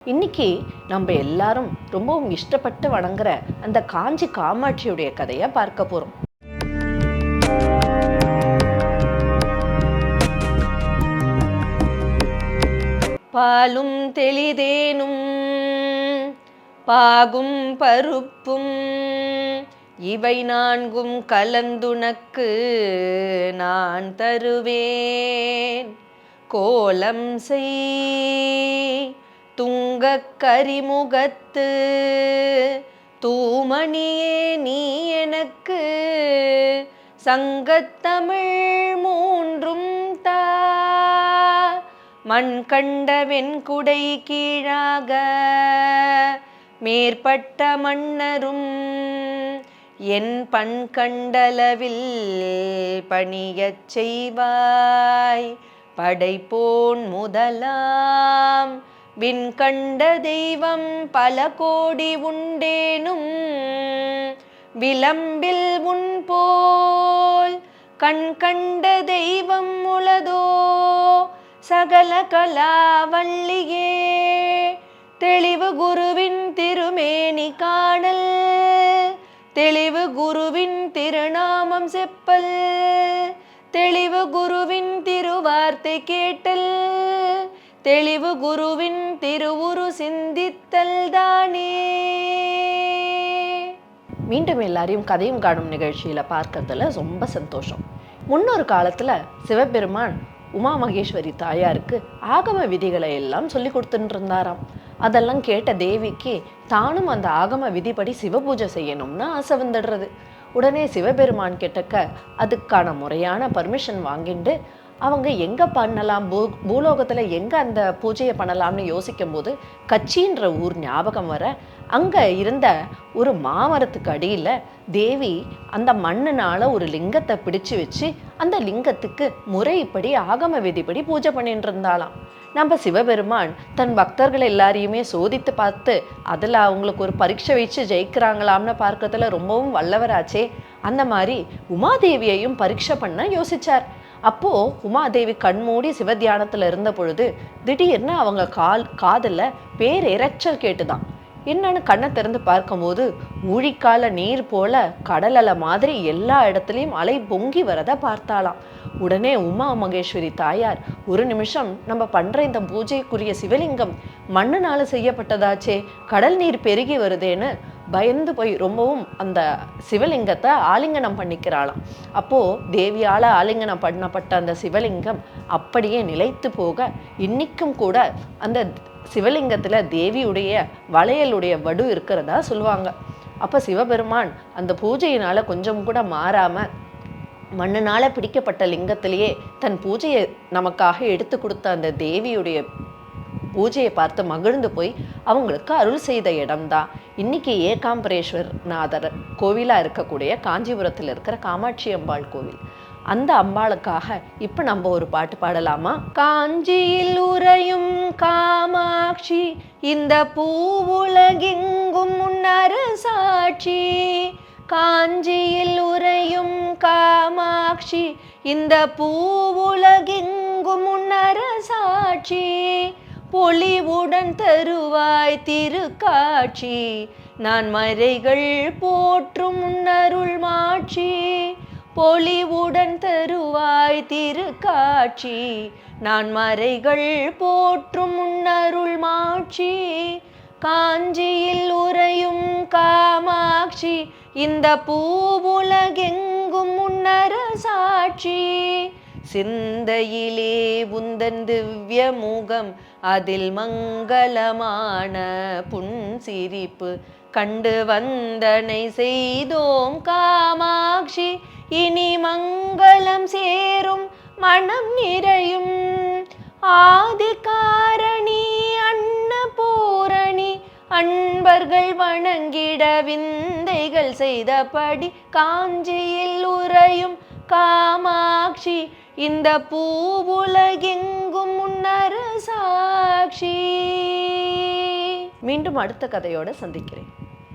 இன்னைக்கு நம்ம எல்லாரும் ரொம்பவும் இஷ்டப்பட்டு வணங்குற அந்த காஞ்சி காமாட்சியுடைய கதையை பார்க்க போறோம். பாலும் தெளிதேனும் பாகும் பருப்பும் இவை நான்கும் கலந்துனக்கு நான் தருவேன். கோலம் செய் துங்கக் கரிமுகத்து தூமணியே நீ எனக்கு சங்கத்தமிழ் மூன்றும் தா. மண் கண்ட வெண்குடை கீழாக மேற்பட்ட மன்னரும் என் பண் கண்டளவில் பணியச் செய்வாய். படைப்போன் முதலாம் விண் கண்ட தெய்வம் பல கோடி உண்டேனும் விளம்பில் உன் போல் கண் கண்ட தெய்வம் உளதோ சகல கலாவல்லியே. தெளிவு குருவின் திருமேனி காணல் தெளிவு குருவின் திருநாமம் செப்பல் தெளிவு குருவின் திருவார்த்தை கேட்டல் தெளிவு குருவின் திருவுரு சிந்தித்தல் தானே. மீண்டும் எல்லாரையும் கதையும் காணும் நிகழ்ச்சியில பார்க்கறதுல ரொம்ப சந்தோஷம். முன்னொரு காலத்துல சிவபெருமான் உமா மகேஸ்வரி தாயாருக்கு ஆகம விதிகளை எல்லாம் சொல்லி கொடுத்துட்டு இருந்தாராம். அதெல்லாம் கேட்ட தேவிக்கு தானும் அந்த ஆகம விதிப்படி சிவபூஜை செய்யணும்னு ஆசை வந்துடுறது. உடனே சிவபெருமான் கிட்டக்க அதுக்கான முறையான பர்மிஷன் வாங்கிட்டு அவங்க எங்கே பண்ணலாம், பூலோகத்தில் எங்கே அந்த பூஜையை பண்ணலாம்னு யோசிக்கும் போது கச்சின்ற ஊர் ஞாபகம் வர அங்கே இருந்த ஒரு மாமரத்துக்கு அடியில் தேவி அந்த மண்ணுனால ஒரு லிங்கத்தை பிடிச்சு வச்சு அந்த லிங்கத்துக்கு முறைப்படி ஆகம விதிப்படி பூஜை பண்ணிட்டு இருந்தாலாம். நம்ம சிவபெருமான் தன் பக்தர்கள் எல்லாரையுமே சோதித்து பார்த்து அதில் அவங்களுக்கு ஒரு பரீட்சை வச்சு ஜெயிக்கிறாங்களாம்னு பார்க்கறதுல ரொம்பவும் வல்லவராச்சே. அந்த மாதிரி உமாதேவியையும் பரீட்சை பண்ண யோசிச்சார். அப்போ உமாதேவி கண்மூடி சிவத்தியானத்துல இருந்த பொழுது திடீர்னு அவங்க காதுல பேரிரைச்சல் கேட்டுதான். என்னன்னு கண்ணை திறந்து பார்க்கும்போது ஊழிக்கால நீர் போல கடல் அலை மாதிரி எல்லா இடத்துலையும் அலை பொங்கி வரத பார்த்தாலாம். உடனே உமா மகேஸ்வரி தாயார் ஒரு நிமிஷம் நம்ம பண்ற இந்த பூஜைக்குரிய சிவலிங்கம் மண்ணுனால செய்யப்பட்டதாச்சே, கடல் நீர் பெருகி வருதேன்னு பயந்து போய் ரொம்பவும் அந்த சிவலிங்கத்தை ஆலிங்கனம் பண்ணிக்கிறாளாம். அப்போ தேவியால ஆலிங்கனம் பண்ணப்பட்ட அந்த சிவலிங்கம் அப்படியே நிலைத்து போக இன்னைக்கும் கூட அந்த சிவலிங்கத்துல தேவியுடைய வளையலுடைய வடு இருக்கிறதா சொல்லுவாங்க. அப்ப சிவபெருமான் அந்த பூஜையினால கொஞ்சம் கூட மாறாம மண்ணுனால பிடிக்கப்பட்ட லிங்கத்திலேயே தன் பூஜையை நமக்காக எடுத்து கொடுத்த அந்த தேவியுடைய பூஜையை பார்த்து மகிழ்ந்து போய் அவங்களுக்கு அருள் செய்த இடம்தான் இன்னைக்கு ஏகாம்பரேஸ்வர் நாதர் கோவிலா இருக்கக்கூடிய காஞ்சிபுரத்தில் இருக்கிற காமாட்சி அம்பாள் கோவில். அந்த அம்பாளுக்காக இப்ப நம்ம ஒரு பாட்டு பாடலாமா? காஞ்சியில் உறையும் காமாட்சி இந்த பூவுலகெங்கும் முன்னரு சாட்சி. காஞ்சியில் உறையும் காமாட்சி இந்த பூவுலகெங்கும் முன்னரு சாட்சி. பொலிவுடன் தருவாய் திருக்காட்சி நான் மறைகள் போற்றும் முன்னருள் மாட்சி. பொலிவுடன் தருவாய் திருக்காட்சி நான் மறைகள் போற்றும் முன்னருள் மாட்சி. காஞ்சியில் உறையும் காமாட்சி இந்த பூவுலகெங்கும் முன்னர சாட்சி. சிந்தையிலே உந்தன் திவ்ய முகம் அதில் மங்களமான புன்சிரிப்பு கண்டு வந்தனை செய்தோம் காமாட்சி. இனி மங்களம் சேரும் மனம் நிறையும் ஆதிகாரணி அன்னபூரணி. அன்பர்கள் வணங்கிட விந்தைகள் செய்தபடி காஞ்சியில் உறையும் காமாட்சி இந்த பூவுலகெங்கும் முன்னர சாட்சி. மீண்டும் அடுத்த கதையோட சந்திக்கிறேன்.